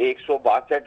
162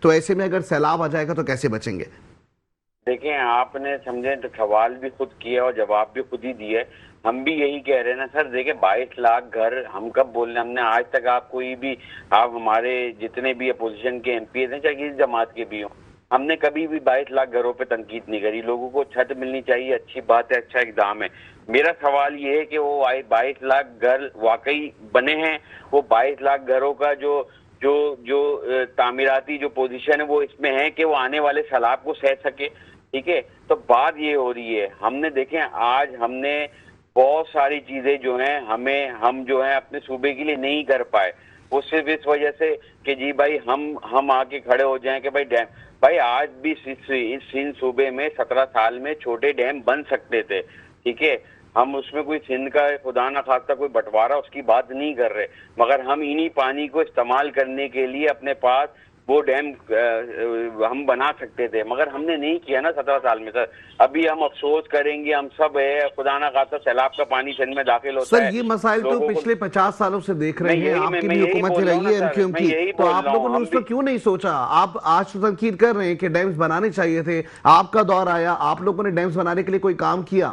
تو ایسے میں اگر سیلاب آ جائے گا تو کیسے بچیں گے؟ دیکھیں آپ نے سمجھے تو سوال بھی خود کیا اور جواب بھی خود ہی دیا ہے. ہم بھی یہی کہہ رہے ہیں نا سر. دیکھیں 22 لاکھ گھر ہم کب بول رہے ہیں؟ ہم نے آج تک آپ کوئی بھی, آپ ہمارے جتنے بھی اپوزیشن کے ایم پی ہیں چاہے کسی جماعت کے بھی ہوں, ہم نے کبھی بھی 22 لاکھ گھروں پہ تنقید نہیں کری. لوگوں کو چھت ملنی چاہیے, اچھی بات ہے, اچھا اقدام ہے. میرا سوال یہ ہے کہ وہ 22 لاکھ گھر واقعی بنے ہیں؟ وہ 22 لاکھ گھروں کا جو تعمیراتی جو پوزیشن ہے وہ اس میں ہے کہ وہ آنے والے سیلاب کو سہ سکے؟ ٹھیک ہے, تو بات یہ ہو رہی ہے. ہم نے دیکھیں آج ہم نے بہت ساری چیزیں جو ہیں ہم جو ہیں اپنے صوبے کے لیے نہیں کر پائے. وہ صرف اس وجہ سے کہ جی بھائی ہم آ کے کھڑے ہو جائیں کہ بھائی ڈیم, بھائی آج بھی سندھ صوبے میں 17 سال میں چھوٹے ڈیم بن سکتے تھے. ٹھیک ہے, ہم اس میں کوئی سندھ کا خدا نہ خواستہ کوئی بٹوارا اس کی بات نہیں کر رہے, مگر ہم انہی پانی کو استعمال کرنے کے لیے اپنے پاس وہ ڈیم ہم بنا سکتے تھے, مگر ہم نے نہیں کیا نا 17 سال میں سر. ابھی ہم افسوس کریں گے, ہم سب ہے, خدا نہ خواستہ سیلاب کا پانی سندھ میں داخل ہوتا سر ہے. یہ مسائل تو پچھلے 50 سالوں سے دیکھ رہے ہیں, آپ کی میں بھی یہی حکومت بول رہا ہوں نا رہی ہے ایم سر, کیو ایم میں کی, یہی تو بول آپ رہا لوگوں ہوں. نے ہم اس بھی پر کیوں نہیں سوچا؟ آپ آج تو تنقید کر رہے ہیں کہ ڈیمز بنانے چاہیے تھے, آپ کا دور آیا, آپ لوگوں نے ڈیمز بنانے کے لیے کوئی کام کیا؟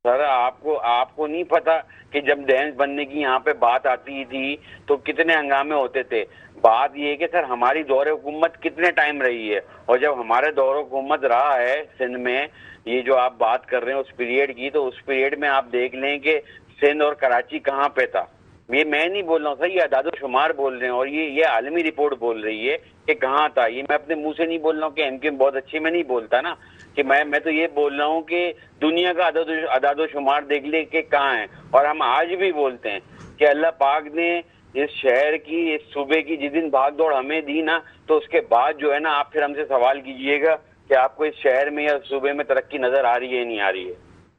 سر آپ کو نہیں پتا کہ جب ڈیمز بننے کی یہاں پہ بات آتی تھی تو کتنے ہنگامے ہوتے تھے. بات یہ ہے کہ سر ہماری دور حکومت کتنے ٹائم رہی ہے, اور جب ہمارے دور حکومت رہا ہے سندھ میں, یہ جو آپ بات کر رہے ہیں اس پیریڈ کی, تو اس پیریڈ میں آپ دیکھ لیں کہ سندھ اور کراچی کہاں پہ تھا. یہ میں نہیں بول رہا ہوں سر, یہ اعداد و شمار بول رہے ہیں, اور یہ عالمی رپورٹ بول رہی ہے کہ کہاں تھا. یہ میں اپنے منہ سے نہیں بول رہا ہوں کہ ایم کیو ایم بہت اچھی, میں نہیں بولتا نا, کہ میں تو یہ بول رہا ہوں کہ دنیا کا اعداد و شمار دیکھ لے کہ کہاں ہے. اور ہم آج بھی بولتے ہیں کہ اللہ پاک نے اس شہر کی, اس صوبے کی جس دن بھاگ دوڑ ہمیں دی نا, تو اس کے بعد جو ہے نا آپ پھر ہم سے سوال کیجئے گا کہ آپ کو اس شہر میں یا صوبے میں ترقی نظر آ رہی ہے نہیں آ رہی ہے.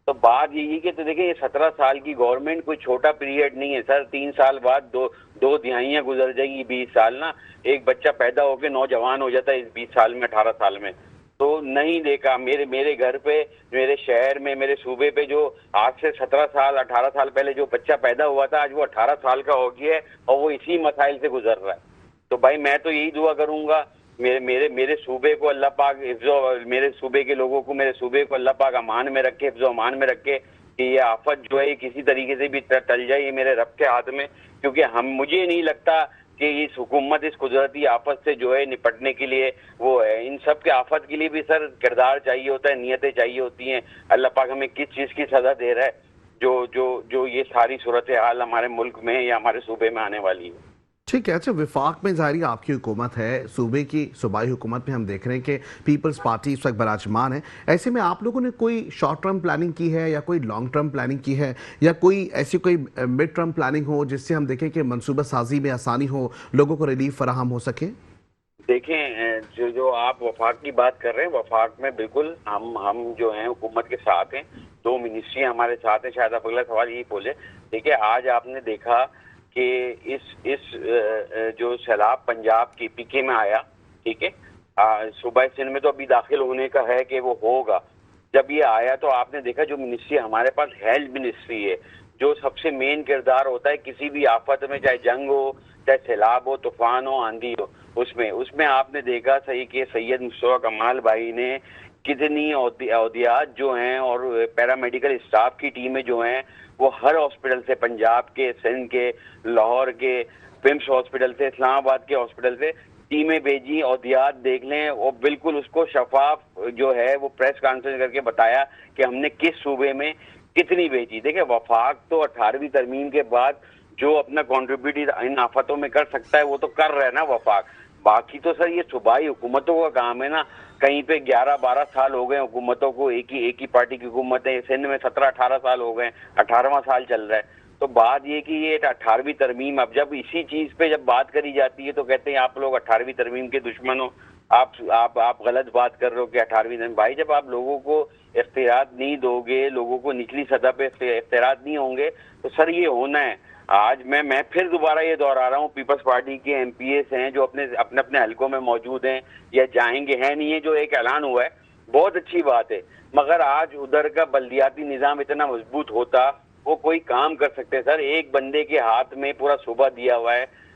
تو بات یہی کہ تو دیکھیں یہ 17 سال کی گورنمنٹ کوئی چھوٹا پیریڈ نہیں ہے سر. 3 سال بعد دو دہائیاں گزر جائیں گی, 20 سال نا, ایک بچہ پیدا ہو کے نوجوان ہو جاتا ہے اس 20 سال میں, 18 سال میں. تو نہیں دیکھا میرے گھر پہ, میرے شہر میں, میرے صوبے پہ جو آج سے 17 سال 18 سال پہلے جو بچہ پیدا ہوا تھا, آج وہ 18 سال کا ہو گیا ہے اور وہ اسی مسائل سے گزر رہا ہے. تو بھائی میں تو یہی دعا کروں گا میرے صوبے کو اللہ پاک میرے صوبے کے لوگوں کو, میرے صوبے کو اللہ پاک امان میں رکھے, حفظ و امان میں رکھے, کہ یہ آفت جو ہے کسی طریقے سے بھی ٹل جائے. یہ میرے رب کے ہاتھ میں, کیونکہ مجھے نہیں لگتا کہ اس حکومت اس قدرتی آفت سے جو ہے نپٹنے کے لیے وہ ہے. ان سب کے آفت کے لیے بھی سر کردار چاہیے ہوتا ہے, نیتیں چاہیے ہوتی ہیں. اللہ پاک ہمیں کس چیز کی سزا دے رہا ہے جو یہ ساری صورتحال ہمارے ملک میں یا ہمارے صوبے میں آنے والی ہے. ٹھیک ہے. اچھا, وفاق میں ظاہری آپ کی حکومت ہے, صوبے کی صوبائی حکومت میں ہم دیکھ رہے ہیں کہ پیپلز پارٹی اس وقت براجمان ہے. ایسے میں آپ لوگوں نے کوئی شارٹ ٹرم پلاننگ کی ہے یا کوئی لانگ ٹرم پلاننگ کی ہے, یا کوئی ایسی کوئی مڈ ٹرم پلاننگ ہو جس سے ہم دیکھیں کہ منصوبہ سازی میں آسانی ہو, لوگوں کو ریلیف فراہم ہو سکے؟ دیکھیں جو آپ وفاق کی بات کر رہے ہیں, وفاق میں بالکل ہم جو ہیں حکومت کے ساتھ ہیں. 2 منسٹری ہمارے ساتھ ہیں. شاید آپ اگلا سوال یہی بولے. دیکھیں آج آپ نے دیکھا کہ اس جو سیلاب پنجاب کی پی کے میں آیا, ٹھیک ہے, صوبہ سندھ میں تو ابھی داخل ہونے کا ہے کہ وہ ہوگا. جب یہ آیا تو آپ نے دیکھا جو منسٹری ہمارے پاس ہیلتھ منسٹری ہے, جو سب سے مین کردار ہوتا ہے کسی بھی آفت میں, چاہے جنگ ہو, چاہے سیلاب ہو, طوفان ہو, آندھی ہو, اس میں آپ نے دیکھا صحیح کہ سید مصطفیٰ کمال بھائی نے کتنی عہدیات جو ہیں اور پیرامیڈیکل اسٹاف کی ٹیمیں جو ہیں وہ ہر ہاسپٹل سے, پنجاب کے, سندھ کے, لاہور کے پمس ہاسپٹل سے, اسلام آباد کے ہاسپٹل سے ٹیمیں بھیجی. عہدیات دیکھ لیں, اور بالکل اس کو شفاف جو ہے وہ پریس کانفرنس کر کے بتایا کہ ہم نے کس صوبے میں کتنی بھیجی. دیکھیں وفاق تو 18ویں ترمیم کے بعد جو اپنا کنٹریبیوٹ ان آفتوں میں کر سکتا ہے وہ تو کر رہا ہے نا وفاق. باقی تو سر یہ صوبائی حکومتوں کا کام ہے نا. کہیں پہ 11-12 سال ہو گئے حکومتوں کو, ایک ہی پارٹی کی حکومت ہے. سندھ میں 17-18 سال ہو گئے, 18واں سال چل رہا ہے. تو بات یہ کہ یہ 18ویں ترمیم, اب جب اسی چیز پہ جب بات کری جاتی ہے تو کہتے ہیں آپ لوگ 18ویں ترمیم کے دشمن ہو, آپ غلط بات کر رہے ہو کہ 18ویں ترمیم. بھائی جب آپ لوگوں کو اختیارات نہیں دو گے, لوگوں کو نچلی سطح پہ اختیارات نہیں ہوں گے, تو سر یہ ہونا ہے. آج میں پھر دوبارہ یہ دہرا رہا ہوں, پیپلز پارٹی کے ایم پی ایس ہیں جو اپنے حلقوں میں موجود ہیں یا جائیں گے, ہیں نہیں ہے, جو ایک اعلان ہوا ہے بہت اچھی بات ہے, مگر آج ادھر کا بلدیاتی نظام اتنا مضبوط ہوتا وہ کوئی کام کر سکتے. سر ایک بندے کے ہاتھ میں پورا صوبہ دیا ہوا ہے,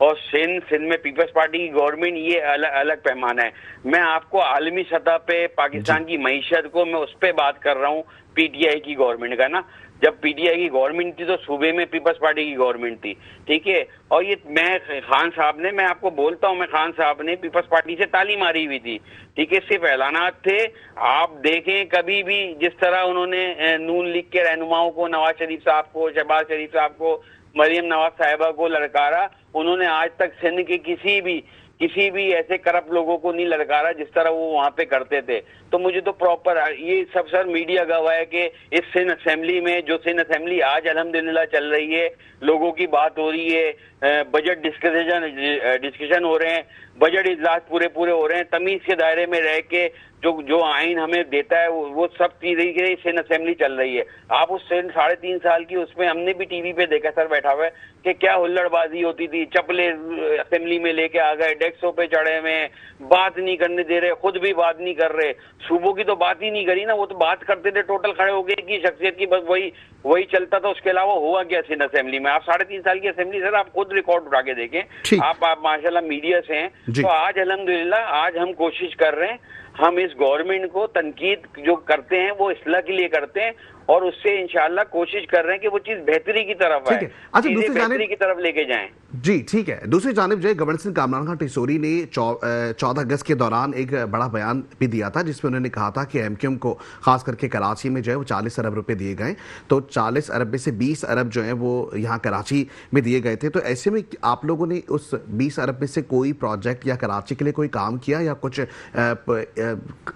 اور سندھ میں پیپلز پارٹی کی گورنمنٹ، یہ الگ پیمانہ ہے. میں آپ کو عالمی سطح پہ پاکستان کی معیشت کو میں اس پہ بات کر رہا ہوں، پی ٹی آئی کی گورنمنٹ کا نا. جب پی ٹی آئی کی گورنمنٹ تھی تو صوبے میں پیپلز پارٹی کی گورنمنٹ تھی، ٹھیک ہے. اور یہ خان صاحب نے، میں آپ کو بولتا ہوں، خان صاحب نے پیپلز پارٹی سے تعلیم ماری ہوئی تھی، ٹھیک ہے. صرف اعلانات تھے. آپ دیکھیں کبھی بھی جس طرح انہوں نے نون لیگ کے رہنماؤں کو، نواز شریف صاحب کو، شہباز شریف صاحب کو، مریم نواز صاحبہ کو للکارا، انہوں نے آج تک سندھ کے کسی بھی ایسے کرپٹ لوگوں کو نہیں للکارا جس طرح وہ وہاں پہ کرتے تھے. تو مجھے تو پراپر یہ سب سر میڈیا گواہ ہے کہ اس سندھ اسمبلی میں، جو سندھ اسمبلی آج الحمدللہ چل رہی ہے، لوگوں کی بات ہو رہی ہے، بجٹ ڈسکشن ہو رہے ہیں، بجٹ اجلاس پورے ہو رہے ہیں، تمیز کے دائرے میں رہ کے جو آئین ہمیں دیتا ہے وہ سب چیزیں سندھ اسمبلی چل رہی ہے. آپ اس 3.5 سال کی اس میں ہم نے بھی ٹی وی پہ دیکھا سر بیٹھا ہوا ہے کہ کیا ہلڑ بازی ہوتی تھی. چپلے اسمبلی میں لے کے آ گئے، ڈیسکوں پہ چڑھے ہوئے، بات نہیں کرنے دے رہے، خود بھی بات نہیں کر رہے. صوبوں کی تو بات ہی نہیں کری نا، وہ تو بات کرتے تھے ٹوٹل کھڑے ہو گئے کی شخصیت کی، بس وہی چلتا تھا. اس کے علاوہ ہوا کیا سندھ اسمبلی میں؟ آپ 3.5 سال کی اسمبلی سر آپ خود ریکارڈ اٹھا کے دیکھیں. آپ ماشاءاللہ میڈیا سے ہیں تو آج الحمدللہ آج ہم کوشش کر رہے ہیں، ہم اس گورنمنٹ کو تنقید جو کرتے ہیں وہ اصلاح کے لیے کرتے ہیں، اور اس سے انشاءاللہ کوشش کر رہے ہیں کہ وہ چیز بہتری کی طرف آئے، چیزیں بہتری کی طرف لے کے جائیں. جی ٹھیک ہے. دوسری جانب جو ہے گورنر سنگھ کامران خان ٹیسوری نے 14 اگست کے دوران ایک بڑا بیان بھی دیا تھا جس میں انہوں نے کہا تھا کہ ایم کیو ایم کو خاص کر کے کراچی میں جو ہے وہ 40 ارب روپے دیے گئے، تو 40 ارب میں سے 20 ارب جو ہیں وہ یہاں کراچی میں دیے گئے تھے. تو ایسے میں آپ لوگوں نے اس 20 ارب میں سے کوئی پروجیکٹ یا کراچی کے لیے کوئی کام کیا یا کچھ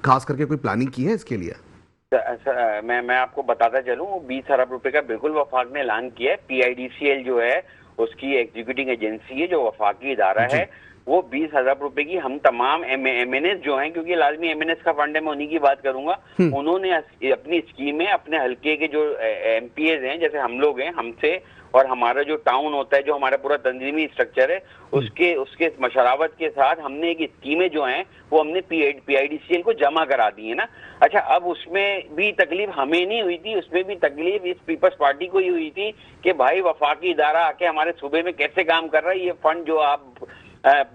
خاص کر کے کوئی پلاننگ کی ہے اس کے لیے؟ میں آپ کو بتاتا چلوں، 20 ارب روپے کا بالکل وفاق نے اعلان کیا ہے. پی آئی ڈی سی ایل جو ہے اس کی ایگزیکیوٹنگ ایجنسی ہے، جو وفاقی ادارہ ہے، وہ 20 ارب روپے کی ہم تمام ایم این ایس جو ہیں، کیونکہ لازمی ایم این ایس کا فنڈ ہے، میں انہی کی بات کروں گا، انہوں نے اپنی اسکیمیں اپنے حلقے کے جو ایم پی ایز ہیں، جیسے ہم لوگ ہیں، ہم سے اور ہمارا جو ٹاؤن ہوتا ہے، جو ہمارا پورا تنظیمی اسٹرکچر ہے، اس کے مشاورت کے ساتھ ہم نے ایک اسکیمیں جو ہیں وہ ہم نے پی آئی ڈی سی ایل کو جمع کرا دی ہے نا. اچھا، اب اس میں بھی تکلیف ہمیں نہیں ہوئی تھی، اس میں بھی تکلیف اس پیپلز پارٹی کو ہی ہوئی تھی کہ بھائی وفاقی ادارہ آ کے ہمارے صوبے میں کیسے کام کر رہا ہے. یہ فنڈ جو آپ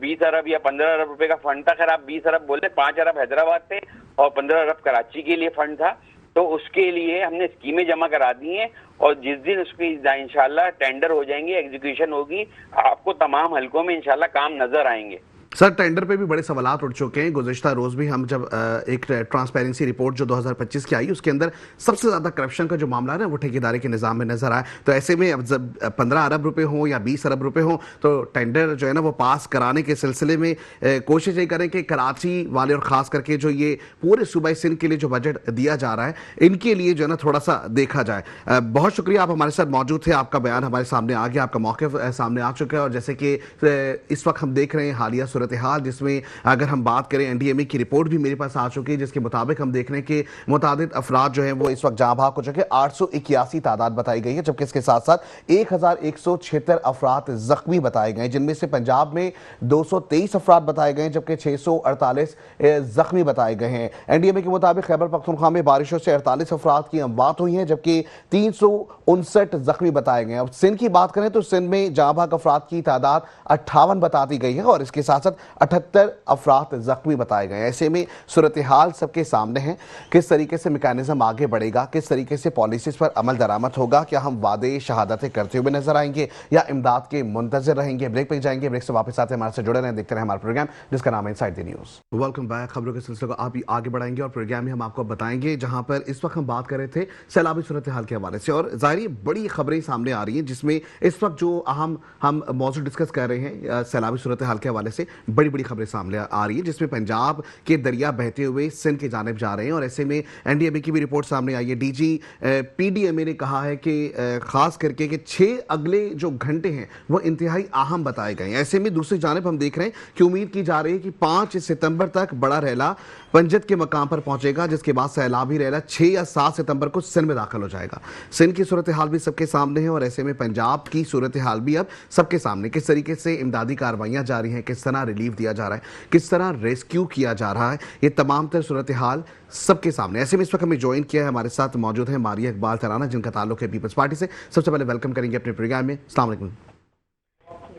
20 ارب یا 15 ارب روپے کا فنڈ تھا، خیر آپ 20 ارب بولے، 5 ارب حیدرآباد تھے اور 15 ارب کراچی کے لیے فنڈ تھا. تو اس کے لیے ہم نے اسکیمیں جمع کرا دی ہیں، اور جس دن اس کی انشاءاللہ ٹینڈر ہو جائیں گے، ایگزیکیوشن ہوگی، آپ کو تمام حلقوں میں انشاءاللہ کام نظر آئیں گے. سر ٹینڈر پہ بھی بڑے سوالات اٹھ چکے ہیں. گزشتہ روز بھی ہم جب ایک ٹرانسپیرنسی رپورٹ جو 2025 کی آئی اس کے اندر سب سے زیادہ کرپشن کا جو معاملہ ہے وہ ٹھیکیداری کے نظام میں نظر آیا. تو ایسے میں اب جب 15 ارب روپے ہوں یا 20 ارب روپے ہوں تو ٹینڈر جو ہے نا وہ پاس کرانے کے سلسلے میں کوشش یہ کریں کہ کراچی والے اور خاص کر کے جو یہ پورے صوبہ سندھ کے لیے جو بجٹ دیا جا رہا ہے ان کے لیے جو ہے نا تھوڑا سا دیکھا جائے. بہت شکریہ، آپ ہمارے ساتھ موجود تھے، آپ کا بیان ہمارے سامنے آ گیا، آپ کا موقف سامنے آ چکا ہے. اور جیسے کہ اس وقت ہم دیکھ رہے ہیں حالیہ صورتحال، جس میں اگر ہم بات کریں این ڈی ایم اے کی رپورٹ بھی میرے پاس آ چکی ہے، جس کے مطابق ہم دیکھ رہے ہیں کہ متعدد افراد جو ہیں وہ اس وقت جاں بحق ہو چکے. 881 تعداد بتائی گئی ہے، جبکہ اس کے ساتھ ساتھ 1176 افراد زخمی بتائے گئے، جن میں سے پنجاب میں 223 افراد بتائے گئے، جبکہ 648 زخمی بتائے گئے ہیں. این ڈی ایم اے کے مطابق خیبر پختونخوا میں بارشوں سے 48 افراد کی اموات ہوئی ہیں، جبکہ 359 زخمی بتائے گئے ہیں. اب سندھ کی بات کریں تو سندھ میں جاں بحق افراد کی تعداد 58 بتا دی گئی ہے، اور اس کے ساتھ ساتھ 78 افراد زخمی بتائے گئے. ایسے میں صورتحال سب کے سامنے ہے، کس طریقے سے میکانزم آگے بڑھے گا، کس طریقے سے پالیسیز پر عمل درآمد ہوگا، کیا ہم وعدے شہادتیں کرتے ہوئے نظر آئیں گے یا امداد کے منتظر رہیں گے. بریک پہ جائیں گے، بریک سے واپس آتے ہیں ہمارے سے جڑے رہیں، دیکھتے رہیں ہمارا پروگرام جس کا نام ہے inside the news. Welcome back. خبروں کے سلسلے کو آپ آگے بڑھائیں گے اور پروگرام میں ہم آپ کو بتائیں گے جہاں پر اس وقت ہم بات کر رہے تھے سیلابی صورتحال کے حوالے سے، اور ظاہری بڑی خبریں سامنے آ رہی ہیں جس میں اس وقت جو اہم ہم موضوع ڈسکس کر رہے ہیں سیلابی صورتحال کے حوالے سے بڑی بڑی خبریں سامنے آ رہی ہیں، جس میں پنجاب کے دریا بہتے ہوئے سندھ کی جانب جا رہے ہیں. اور ایسے میں این ڈی ایم اے کی بھی رپورٹ سامنے آئی ہے. D G P D M A نے کہا ہے کہ خاص کر کے 6 اگلے جو گھنٹے ہیں وہ انتہائی اہم بتائے گئے ہیں. ایسے میں دوسری جانب ہم دیکھ رہے ہیں کہ امید کی جا رہی ہے کہ 5 ستمبر تک بڑا ریلا پنجت کے مقام پر پہنچے گا، جس کے بعد سیلابی ریلا 6 یا 7 ستمبر کو سندھ میں داخل ہو جائے گا. سندھ کی صورتحال بھی سب کے سامنے ہے، اور ایسے میں پنجاب کی صورتحال بھی اب سب کے سامنے. کس طریقے سے امدادی کاروائیاں جاری ہیں، کس طرح ریلیف دیا جا رہا ہے، کس طرح ریسکیو کیا جا رہا ہے، یہ تمام تر صورتحال سب کے سامنے. ایسے میں اس وقت ہمیں جوائن کیا ہے، ہمارے ساتھ موجود ہیں ماریہ اقبال ترانہ، جن کا تعلق ہے پیپلز پارٹی سے. سب سے پہلے ویلکم کریں گے اپنے پروگرام میں. السلام علیکم.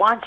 5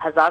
1000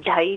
2.5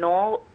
9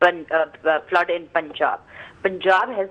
flood in Punjab. Punjab has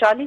40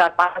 4-5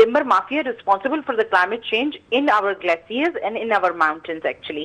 timber mafia responsible for the climate change in our glaciers and in our mountains actually.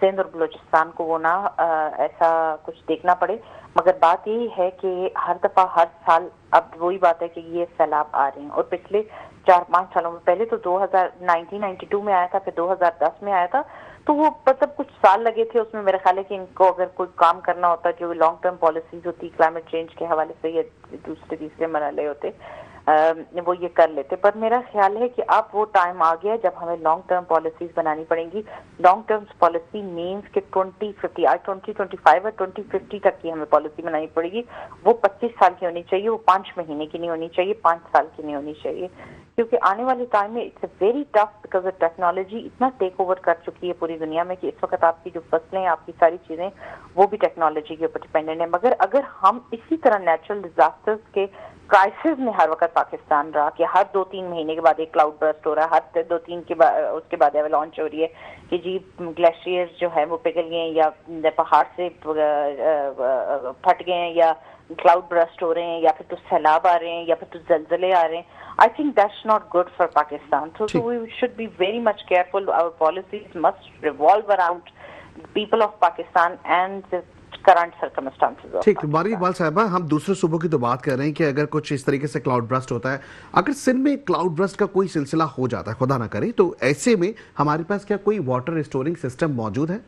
Sindh اور بلوچستان کو وہ نہ ایسا کچھ دیکھنا پڑے. مگر بات یہی ہے کہ ہر دفعہ ہر سال اب وہی بات ہے کہ یہ سیلاب آ رہے ہیں، اور پچھلے 4-5 سالوں میں، پہلے تو 1992 میں آیا تھا، پھر 2010 میں آیا تھا، تو وہ مطلب کچھ سال لگے تھے اس میں. میرا خیال ہے کہ ان کو اگر کوئی کام کرنا ہوتا جو لانگ ٹرم پالیسیز ہوتی کلائمیٹ چینج کے حوالے سے یا دوسرے تیسرے مرحلے ہوتے وہ یہ کر لیتے. پر میرا خیال ہے کہ اب وہ ٹائم آ گیا جب ہمیں لانگ ٹرم پالیسیز بنانی پڑیں گی. لانگ ٹرم پالیسی مینس کہ 2025 اور 2050 تک کی ہمیں پالیسی بنانی پڑے گی. وہ 25 سال کی ہونی چاہیے، وہ 5 مہینے کی نہیں ہونی چاہیے، 5 سال کی نہیں ہونی چاہیے. کیونکہ آنے والے ٹائم میں it's a very tough because technology اتنا ٹیک اوور کر چکی ہے پوری دنیا میں کہ اس وقت آپ کی جو فصلیں، آپ کی ساری چیزیں وہ بھی ٹیکنالوجی کے اوپر ڈپینڈنٹ ہیں. مگر اگر ہم اسی طرح نیچرل ڈیزاسٹرز کے کرائسس میں ہر وقت پاکستان رہا کہ ہر 2-3 مہینے کے بعد ایک کلاؤڈ برسٹ ہو رہا ہے، ہر 2-3 کے بعد اس کے بعد ایوالانچ ہو رہی ہے کہ جی گلیشیئر جو ہے وہ پگھل گئے ہیں یا پہاڑ سے پھٹ گئے ہیں یا کلاؤڈ برسٹ ہو رہے ہیں یا پھر تو سیلاب آ رہے ہیں یا پھر تو زلزلے آ رہے ہیں. I think that's not good for Pakistan. So we should be very much careful. Our policies must revolve around people of Pakistan and the current circumstances of ٹھیک. باری اقبال صاحبہ، ہم دوسرے صوبوں کی تو بات کر رہے ہیں کہ اگر کچھ اس طریقے سے کلاؤڈ برسٹ ہوتا ہے، اگر سندھ میں کلاؤڈ برسٹ کا کوئی سلسلہ ہو جاتا ہے خدا نہ کرے، تو ایسے میں ہمارے پاس کیا کوئی واٹر ریسٹورنگ سسٹم موجود ہے؟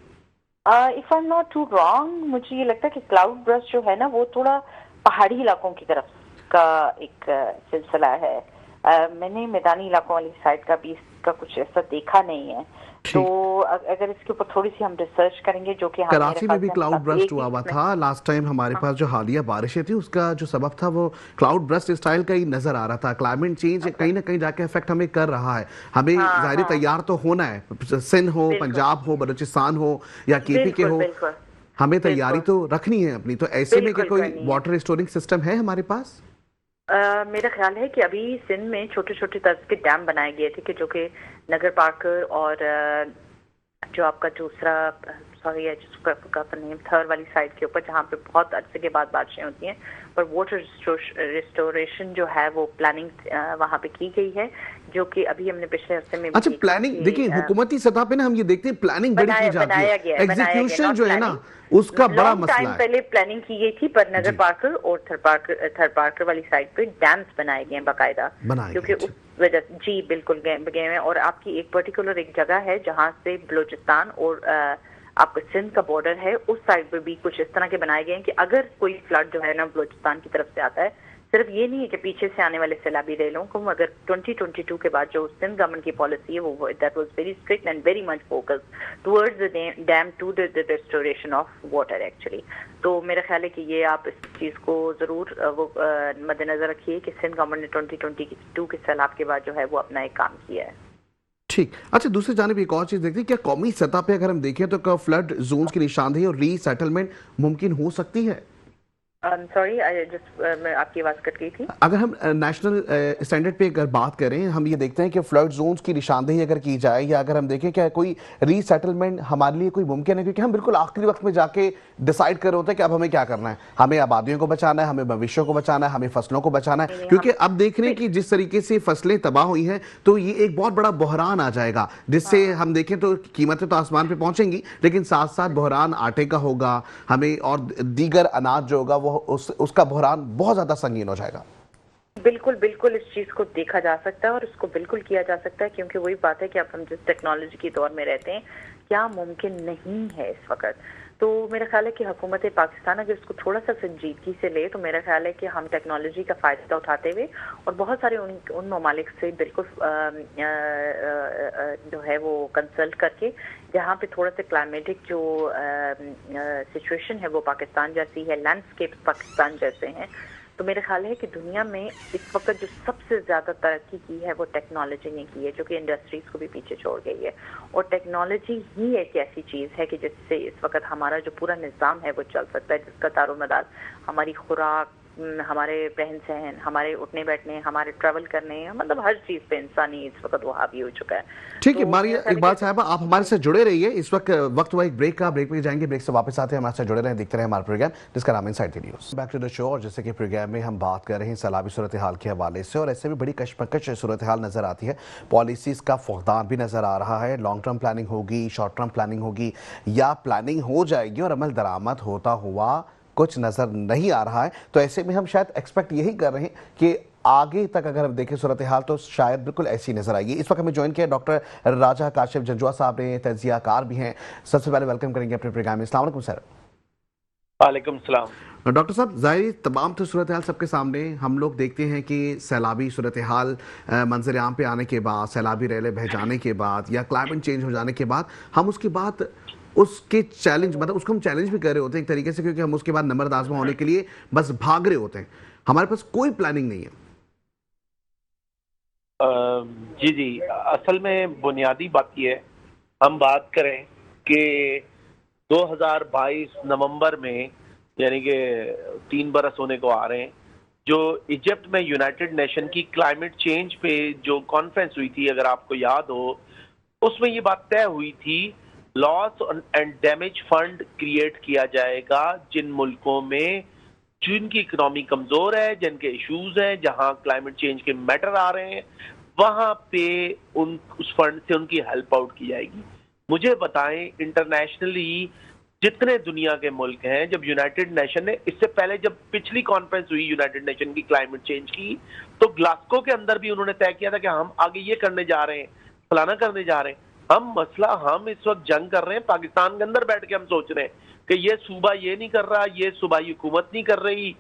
If I'm not too wrong, مجھے یہ لگتا ہے کہ کلاؤڈ برسٹ جو ہے نا وہ تھوڑا پہاڑی علاقوں کی طرف کا ایک سلسلہ ہے. میں نے میدانی علاقوں والی سائڈ کا بھی اس کا کچھ ایسا دیکھا نہیں ہے. تو اگر اس کے اوپر تھوڑی سی ہم ریسرچ کریں گے، جو کہ کراچی میں بھی کلاؤڈ برسٹ ہوا تھا لاسٹ ٹائم. ہمارے پاس جو حالیہ بارشیں تھیں اس کا جو سبب تھا وہ کلاؤڈ برسٹ اسٹائل کا ہی نظر آ رہا تھا. کلائمیٹ چینج کہیں نہ کہیں جا کے افیکٹ ہمیں کر رہا ہے. ہمیں ظاہری تیار تو ہونا ہے، سندھ ہو، پنجاب ہو، بلوچستان ہو یا کے پی کے ہو، ہمیں تیاری تو رکھنی ہے اپنی. تو ایسے میں کہ کوئی واٹر ریسٹورنگ سسٹم ہے ہمارے پاس؟ میرا خیال ہے کہ ابھی سندھ میں چھوٹے چھوٹے طرز کے ڈیم بنائے گئے تھے کہ جو کہ نگر پاکر اور جو آپ کا دوسرا سوری ہے جس کا نیم تھر والی سائڈ کے اوپر جہاں پہ بہت عرصے کے بعد بارشیں ہوتی ہیں، پر واٹر ریسٹوریشن جو ہے وہ پلاننگ وہاں پہ کی گئی ہے، جو کہ ابھی ہم نے پچھلے ہفتے میں. اچھا، پلاننگ دیکھیں حکومتی سطح پہ نا ہم یہ دیکھتے ہیں پلاننگ بڑی کی جاتی ہے، ایگزیکیوشن جو ہے نا اس کا بڑا مسئلہ ہے. پہلے پلاننگ کی گئی تھی پر نگر پاکر اور تھر پارکر والی سائڈ پہ ڈیمز بنائے گئے ہیں باقاعدہ، کیونکہ اس وجہ جی بالکل گئے ہیں. اور آپ کی ایک پرٹیکولر ایک جگہ ہے جہاں سے بلوچستان اور آپ کا سندھ کا بارڈر ہے، اس سائڈ پہ بھی کچھ اس طرح کے بنائے گئے ہیں کہ اگر کوئی فلڈ جو ہے نا بلوچستان کی طرف سے آتا ہے، صرف یہ نہیں ہے کہ پیچھے سے آنے والے سیلابی ریلوں کو، مگر 2022 کے بعد جو سندھ گورنمنٹ کی پالیسی ہے وہ that was very strict and very much focus towards the dam to the restoration of water actually. تو میرا خیال ہے کہ یہ آپ اس چیز کو ضرور وہ مد نظر رکھیے کہ سندھ گورنمنٹ نے 2022 کے سیلاب کے بعد جو ہے وہ اپنا ایک کام کیا ہے. ٹھیک. اچھا، دوسری جانب ایک اور چیز دیکھتے ہیں، کیا قومی سطح پہ اگر ہم دیکھیں تو فلڈ زونز کی نشاندہی اور ری سیٹلمنٹ ممکن ہو سکتی ہے؟ سوری آپ کی آواز کٹ گئی تھی. اگر ہم نیشنل اسٹینڈرڈ پہ اگر بات کریں، ہم یہ دیکھتے ہیں کہ فلڈ زونز کی نشاندہی اگر کی جائے یا اگر ہم دیکھیں کہ کوئی ری سیٹلمنٹ ہمارے لیے کوئی ممکن ہے، کیونکہ ہم بالکل آخری وقت میں جا کے ڈیسائیڈ کر رہے ہوتے ہیں کہ اب ہمیں کیا کرنا ہے. ہمیں آبادیوں کو بچانا ہے، ہمیں مویشیوں کو بچانا ہے، ہمیں فصلوں کو بچانا ہے، کیونکہ اب دیکھ رہے ہیں کہ جس طریقے سے فصلیں تباہ ہوئی ہیں تو یہ ایک بہت بڑا بحران آ جائے گا، جس سے ہم دیکھیں تو قیمتیں تو آسمان پہ پہنچیں گی، لیکن ساتھ ساتھ بحران آٹے کا ہوگا ہمیں، اور دیگر اناج جو ہوگا وہ اس کا بحران بہت زیادہ سنگین ہو جائے گا. بالکل اس چیز کو دیکھا جا سکتا ہے اور اس کو بالکل کیا جا سکتا ہے، کیونکہ وہی بات ہے کہ اب ہم جس ٹیکنالوجی کے دور میں رہتے ہیں کیا ممکن نہیں ہے اس وقت. تو میرا خیال ہے کہ حکومت پاکستان اگر اس کو تھوڑا سا سنجیدگی سے لے تو میرا خیال ہے کہ ہم ٹیکنالوجی کا فائدہ اٹھاتے ہوئے اور بہت سارے ان ممالک سے بالکل جو ہے وہ کنسلٹ کر کے جہاں پہ تھوڑا سا کلائمیٹک جو سچویشن ہے وہ پاکستان جیسی ہے، لینڈسکیپ پاکستان جیسے ہیں، تو میرا خیال ہے کہ دنیا میں اس وقت جو سب سے زیادہ ترقی کی ہے وہ ٹیکنالوجی نے کی ہے، جو کہ انڈسٹریز کو بھی پیچھے چھوڑ گئی ہے. اور ٹیکنالوجی ہی ایک ایسی چیز ہے کہ جس سے اس وقت ہمارا جو پورا نظام ہے وہ چل سکتا ہے، جس کا دار و مدار ہماری خوراک، ہمارے رہن سہن، ہمارے اٹھنے بیٹھنے، ہمارے ٹریول کرنے، مطلب ہر چیز پہ انسانی اس وقت وہ حاوی ہو چکا ہے. ٹھیک ہے تو ماریہ میرا خیال ہے اقبال کہ صاحبہ، آپ ہمارے سے جڑے رہیے. اس وقت وقت ہوا ایک بریک کا، بریک پہ جائیں گے، بریک سے واپس آتے ہیں، ہمارے سے جڑے رہیں، دیکھتے رہیں ہمارا پروگرام جس کا نام inside the news. Back to the show. اور جیسے کہ پروگرام میں ہم بات کر رہے ہیں سیلابی صورتحال کے حوالے سے، اور ایسے بھی بڑی کشمکش صورتحال نظر آتی ہے. پالیسیز کا فقدان بھی نظر آ رہا ہے. لانگ ٹرم پلاننگ ہوگی، شارٹ ٹرم پلاننگ ہوگی، یا پلاننگ ہو جائے گی اور عمل درآمد ہوتا ہوا کچھ نظر نہیں آ رہا ہے. تو ایسے میں ہم شاید ایکسپیکٹ یہی کر رہے ہیں کہ آگے تک اگر ہم دیکھیں صورتحال تو شاید بالکل ایسی نظر آئے گی. اس وقت ہمیں جوائن کیا ڈاکٹر راجہ کاشف جنجوا صاحب نے، تجزیہ کار بھی ہیں. سب سے پہلے ویلکم کریں گے اپنے پروگرام میں. السلام علیکم سر. وعلیکم السلام. ڈاکٹر صاحب، ظاہر تمام تو صورتحال سب کے سامنے ہم لوگ دیکھتے ہیں کہ سیلابی صورتحال منظر عام پہ آنے کے بعد، سیلابی ریلیں بہہ جانے کے بعد، یا کلائمیٹ چینج ہو جانے کے بعد، ہم اس کے بعد اس کے چیلنج، مطلب اس کو ہم چیلنج بھی کر رہے ہوتے ہیں ایک طریقے سے، کیونکہ ہم اس کے بعد نمبر آزما ہونے کے لیے بس بھاگ رہے ہوتے ہیں. ہمارے پاس کوئی پلاننگ نہیں ہے. جی اصل میں بنیادی بات یہ ہے، ہم بات کریں کہ 2022 نومبر میں، یعنی کہ 3 برس ہونے کو آ رہے ہیں، جو ایجپٹ میں یونائٹڈ نیشن کی کلائمیٹ چینج پہ جو کانفرنس ہوئی تھی، اگر آپ کو یاد ہو، اس میں یہ بات طے ہوئی تھی لاس اینڈ ڈیمیج فنڈ کریٹ کیا جائے گا جن ملکوں میں جن کی اکنامی کمزور ہے، جن کے ایشوز ہیں، جہاں کلائمیٹ چینج کے میٹر آ رہے ہیں، وہاں پہ اس فنڈ سے ان کی ہیلپ آؤٹ کی جائے گی. مجھے بتائیں انٹرنیشنلی جتنے دنیا کے ملک ہیں، جب یونائٹڈ نیشن نے اس سے پہلے جب پچھلی کانفرنس ہوئی یونائٹڈ نیشن کی کلائمیٹ چینج کی، تو گلاسکو کے اندر بھی انہوں نے طے کیا تھا کہ ہم آگے یہ کرنے جا رہے ہیں، فلانا کرنے جا رہے ہیں. ہم اس وقت جنگ کر رہے ہیں پاکستان کے اندر بیٹھ کے، ہم سوچ رہے ہیں کہ یہ صوبہ یہ نہیں کر رہا، یہ صوبائی حکومت نہیں کر رہی،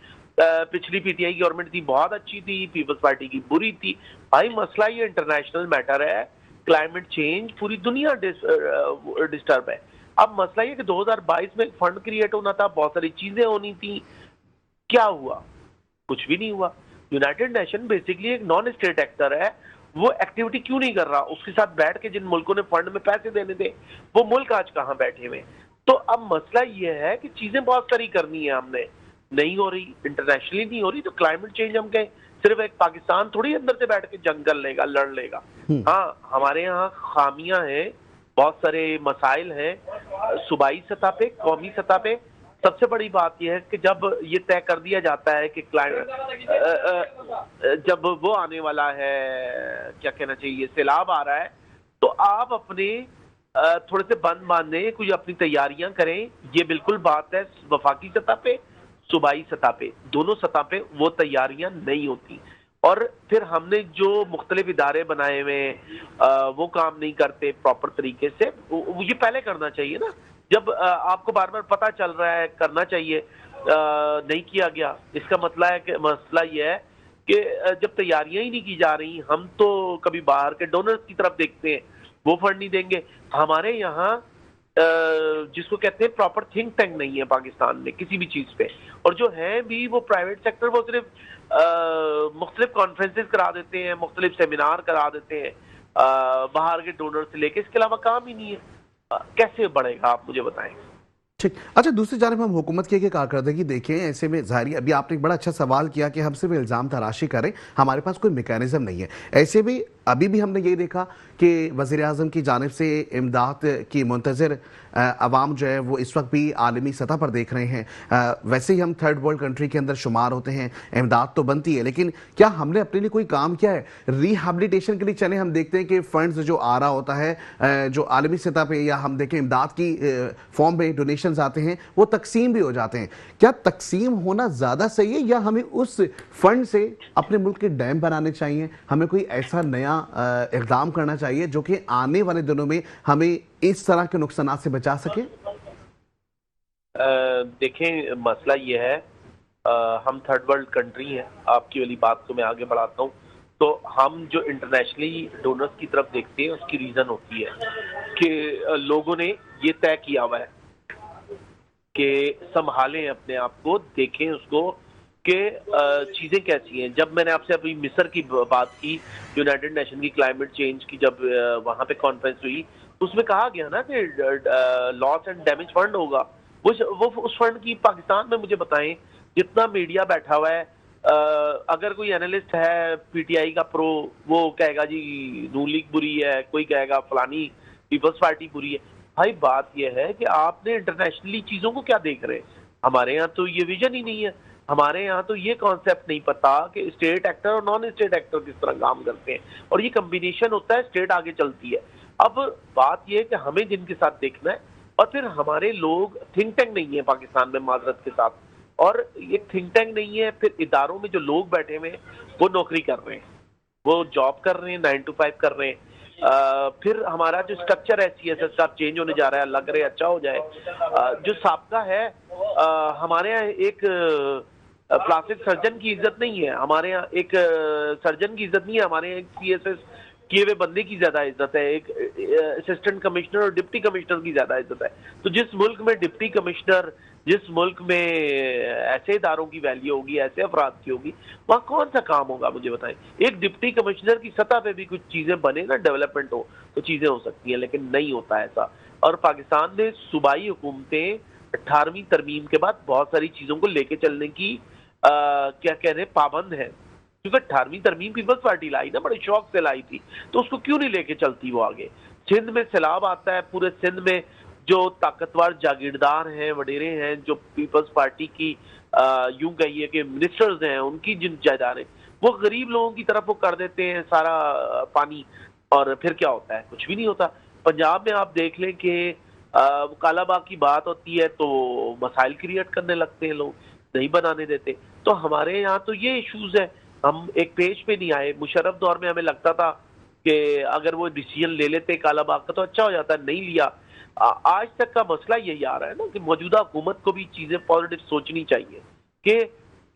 پچھلی پی ٹی آئی کی گورنمنٹ تھی بہت اچھی تھی، پیپلز پارٹی کی بری تھی. بھائی مسئلہ یہ انٹرنیشنل میٹر ہے، کلائمیٹ چینج پوری دنیا ڈسٹرب ہے. اب مسئلہ یہ کہ 2022 میں فنڈ کریٹ ہونا تھا، بہت ساری چیزیں ہونی تھی. کیا ہوا؟ کچھ بھی نہیں ہوا. یونائٹڈ نیشن بیسکلی ایک نان اسٹیٹ ایکٹر ہے، وہ ایکٹیویٹی کیوں نہیں کر رہا؟ اس کے ساتھ بیٹھ کے جن ملکوں نے فنڈ میں پیسے دینے تھے، وہ ملک آج کہاں بیٹھے ہوئے؟ تو اب مسئلہ یہ ہے کہ چیزیں بہت ساری کرنی ہے، ہم نے نہیں ہو رہی، انٹرنیشنلی نہیں ہو رہی. تو کلائمیٹ چینج ہم کہیں صرف ایک پاکستان تھوڑی اندر سے بیٹھ کے جنگ کر لے گا، لڑ لے گا. ہاں ہمارے یہاں خامیاں ہیں، بہت سارے مسائل ہیں صوبائی سطح پہ، قومی سطح پہ. سب سے بڑی بات یہ ہے کہ جب یہ طے کر دیا جاتا ہے کہ جب وہ آنے والا ہے، کیا کہنا چاہیے، سیلاب آ رہا ہے، تو آپ اپنے تھوڑے سے بند باندھیں، کوئی اپنی تیاریاں کریں. یہ بالکل بات ہے وفاقی سطح پہ، صوبائی سطح پہ، دونوں سطح پہ وہ تیاریاں نہیں ہوتی. اور پھر ہم نے جو مختلف ادارے بنائے ہوئے وہ کام نہیں کرتے پراپر طریقے سے. یہ پہلے کرنا چاہیے نا، جب آپ کو بار بار پتہ چل رہا ہے کرنا چاہیے، نہیں کیا گیا. اس کا مسئلہ یہ ہے کہ جب تیاریاں ہی نہیں کی جا رہی، ہم تو کبھی باہر کے ڈونرز کی طرف دیکھتے ہیں، وہ فنڈ نہیں دیں گے. ہمارے یہاں جس کو کہتے ہیں پراپر تھنک ٹینک نہیں ہے پاکستان میں کسی بھی چیز پہ، اور جو ہیں بھی وہ پرائیویٹ سیکٹر، وہ صرف مختلف کانفرنسز کرا دیتے ہیں، مختلف سیمینار کرا دیتے ہیں باہر کے ڈونر سے لے کے، اس کے علاوہ کام ہی نہیں ہے. کیسے بڑھے گا آپ مجھے بتائیں. ٹھیک. اچھا، دوسری جانب ہم حکومت کی کارکردگی دیکھیں. ایسے میں ظاہری ابھی آپ نے ایک بڑا اچھا سوال کیا کہ ہم صرف الزام تراشی کریں، ہمارے پاس کوئی میکینزم نہیں ہے. ایسے بھی ابھی بھی ہم نے یہ دیکھا کہ وزیر اعظم کی جانب سے امداد کی منتظر عوام جو ہے وہ اس وقت بھی عالمی سطح پر دیکھ رہے ہیں. ویسے ہی ہم تھرڈ ورلڈ کنٹری کے اندر شمار ہوتے ہیں، امداد تو بنتی ہے، لیکن کیا ہم نے اپنے لیے کوئی کام کیا ہے ریہیبلیٹیشن کے لیے؟ چلیں ہم دیکھتے ہیں کہ فنڈز جو آ رہا ہوتا ہے جو عالمی سطح پہ، یا ہم دیکھیں امداد کی فارم میں ڈونیشنز آتے ہیں، وہ تقسیم بھی ہو جاتے ہیں. کیا تقسیم ہونا زیادہ صحیح ہے، یا ہمیں اس فنڈ سے اپنے ملک کے ڈیم بنانے چاہیے؟ ہمیں کوئی ایسا نیا اقدام کرنا چاہیے جو کہ آنے والے دنوں میں ہمیں اس طرح کے نقصانات سے بچا سکے؟ دیکھیں مسئلہ یہ ہے، ہم تھرڈ ورلڈ کنٹری ہیں. آپ کی والی بات کو میں آگے بڑھاتا ہوں. تو ہم جو انٹرنیشنلی ڈونرز کی طرف دیکھتے ہیں، اس کی ریزن ہوتی ہے کہ لوگوں نے یہ طے کیا ہوا ہے کہ سنبھالیں اپنے آپ کو، دیکھیں اس کو کہ چیزیں کیسی ہیں. جب میں نے آپ سے ابھی مصر کی بات کی، یونائٹڈ نیشن کی کلائمیٹ چینج کی جب وہاں پہ کانفرنس ہوئی، اس میں کہا گیا نا کہ لاس اینڈ ڈیمیج فنڈ ہوگا. وہ اس فنڈ کی پاکستان میں مجھے بتائیں جتنا میڈیا بیٹھا ہوا ہے، اگر کوئی اینالسٹ ہے پی ٹی آئی کا پرو، وہ کہے گا جی نون لیگ بری ہے، کوئی کہے گا فلانی پیپلز پارٹی بری ہے. بھائی بات یہ ہے کہ آپ نے انٹرنیشنلی چیزوں کو کیا دیکھ رہے ہیں. ہمارے یہاں تو یہ ویژن ہی نہیں ہے. ہمارے یہاں تو یہ کانسیپٹ نہیں پتا کہ اسٹیٹ ایکٹر اور نان اسٹیٹ ایکٹر کس طرح کام کرتے ہیں، اور یہ کمبینیشن ہوتا ہے، اسٹیٹ آگے چلتی ہے. اب بات یہ ہے کہ ہمیں جن کے ساتھ دیکھنا ہے، اور پھر ہمارے لوگ تھنک ٹینک نہیں ہے پاکستان میں معذرت کے ساتھ، اور یہ تھنک ٹینک نہیں ہے. پھر اداروں میں جو لوگ بیٹھے ہوئے ہیں وہ نوکری کر رہے ہیں، وہ جاب کر رہے ہیں، 9 to 5 کر رہے ہیں. پھر ہمارا جو سٹرکچر ہے سی ایس ایس کا چینج ہونے جا رہا ہے، اللہ کرے اچھا ہو جائے. جو سابقہ ہے، ہمارے یہاں ایک پلاسٹک سرجن کی عزت نہیں ہے، ہمارے یہاں ایک سرجن کی عزت نہیں ہے، ہمارے یہاں ایک سی ایس ایس کیے ہوئے بندے کی زیادہ عزت ہے، ایک اسسٹنٹ کمشنر اور ڈپٹی کمشنر کی زیادہ عزت ہے. تو جس ملک میں ڈپٹی کمشنر، جس ملک میں ایسے اداروں کی ویلیو ہوگی، ایسے افراد کی ہوگی، وہاں کون سا کام ہوگا مجھے بتائیں. ایک ڈپٹی کمشنر کی سطح پہ بھی کچھ چیزیں بنے نا، ڈیولپمنٹ ہو تو چیزیں ہو سکتی ہیں، لیکن نہیں ہوتا ایسا. اور پاکستان میں صوبائی حکومتیں 18ویں ترمیم کے بعد بہت ساری چیزوں کو لے کے چلنے کی کیا کہہ رہے پابند ہے. کیونکہ 18ویں ترمیم پیپلز پارٹی لائی نا، بڑے شوق سے لائی تھی، تو اس کو کیوں نہیں لے کے چلتی وہ آگے. سندھ میں سیلاب آتا ہے، پورے سندھ میں جو طاقتور جاگیردار ہیں، وڈیرے ہیں، جو پیپلز پارٹی کی یوں کہیے کہ منسٹرز ہیں، ان کی جن جائیدادیں، وہ غریب لوگوں کی طرف وہ کر دیتے ہیں سارا پانی، اور پھر کیا ہوتا ہے؟ کچھ بھی نہیں ہوتا. پنجاب میں آپ دیکھ لیں کہ کالا باغ کی بات ہوتی ہے تو مسائل کریٹ کرنے لگتے ہیں، لوگ نہیں بنانے دیتے. تو ہمارے یہاں تو یہ ایشوز ہے. ہم ایک پیج پہ نہیں آئے. مشرف دور میں ہمیں لگتا تھا کہ اگر وہ ڈیسیژن لے لیتے کالا باغ کا تو اچھا ہو جاتا، نہیں لیا. آج تک کا مسئلہ یہی آ رہا ہے نا کہ موجودہ حکومت کو بھی چیزیں پازیٹیو سوچنی چاہیے کہ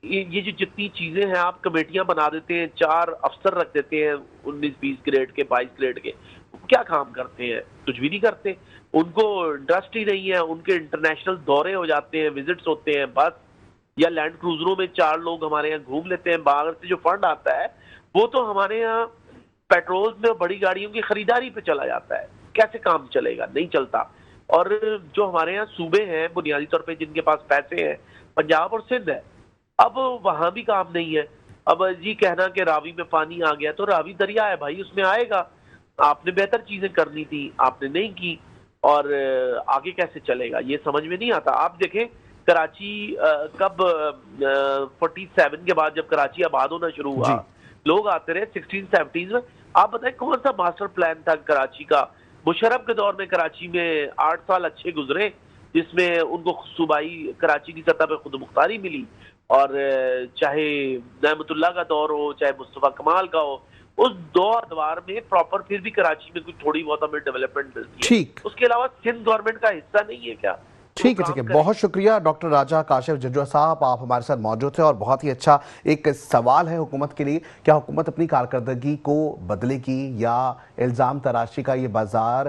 یہ جو جتنی چیزیں ہیں، آپ کمیٹیاں بنا دیتے ہیں، 4 افسر رکھ دیتے ہیں 19-20 گریڈ کے، 22 گریڈ کے، کیا کام کرتے ہیں؟ کچھ بھی نہیں کرتے. ان کو انٹرسٹ ہی نہیں ہے. ان کے انٹرنیشنل دورے ہو جاتے ہیں، وزٹس ہوتے ہیں، بس یا لینڈ کروزروں میں 4 لوگ ہمارے یہاں گھوم لیتے ہیں. باہر سے جو فنڈ آتا ہے وہ تو ہمارے یہاں پیٹرول میں بڑی گاڑیوں کی خریداری پہ چلا جاتا ہے. کیسے کام چلے گا؟ نہیں چلتا. اور جو ہمارے یہاں صوبے ہیں بنیادی طور پہ جن کے پاس پیسے ہیں، پنجاب اور سندھ ہے، اب وہاں بھی کام نہیں ہے. اب جی کہنا کہ راوی میں پانی آ گیا، تو راوی دریا ہے بھائی، اس میں آئے گا. آپ نے بہتر چیزیں کرنی تھی، آپ نے نہیں کی، اور آگے کیسے چلے گا یہ سمجھ میں نہیں آتا. آپ دیکھیں کراچی کب 47 کے بعد جب کراچی آباد ہونا شروع ہوا، لوگ آتے رہے 1670s میں. آپ بتائیں کون سا ماسٹر پلان تھا کراچی کا؟ مشرف کے دور میں کراچی میں 8 سال اچھے گزرے، جس میں ان کو صوبائی کراچی کی سطح پہ خود مختاری ملی. اور چاہے نعمت اللہ کا دور ہو، چاہے مصطفیٰ کمال کا ہو، اس 2 ادوار میں پراپر پھر بھی کراچی میں کچھ تھوڑی بہت ہمیں ڈیولپمنٹ ملتی ہے. ٹھیک. اس کے علاوہ سندھ گورنمنٹ کا حصہ نہیں ہے کیا؟ ٹھیک ہے. بہت شکریہ ڈاکٹر راجہ کاشف ججوا صاحب، آپ ہمارے ساتھ موجود تھے. اور بہت ہی اچھا ایک سوال ہے حکومت کے لیے، کیا حکومت اپنی کارکردگی کو بدلے گی یا الزام تراشی کا یہ بازار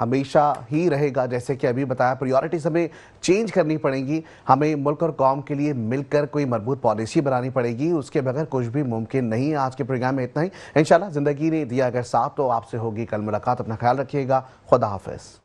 ہمیشہ ہی رہے گا؟ جیسے کہ ابھی بتایا، پریورٹیز ہمیں چینج کرنی پڑیں گی، ہمیں ملک اور قوم کے لیے مل کر کوئی مربوط پالیسی بنانی پڑے گی. اس کے بغیر کچھ بھی ممکن نہیں ہے. آج کے پروگرام میں اتنا ہی. انشاءاللہ زندگی نے دیا اگر ساتھ تو آپ سے ہوگی کل ملاقات. اپنا خیال رکھیے گا. خدا حافظ.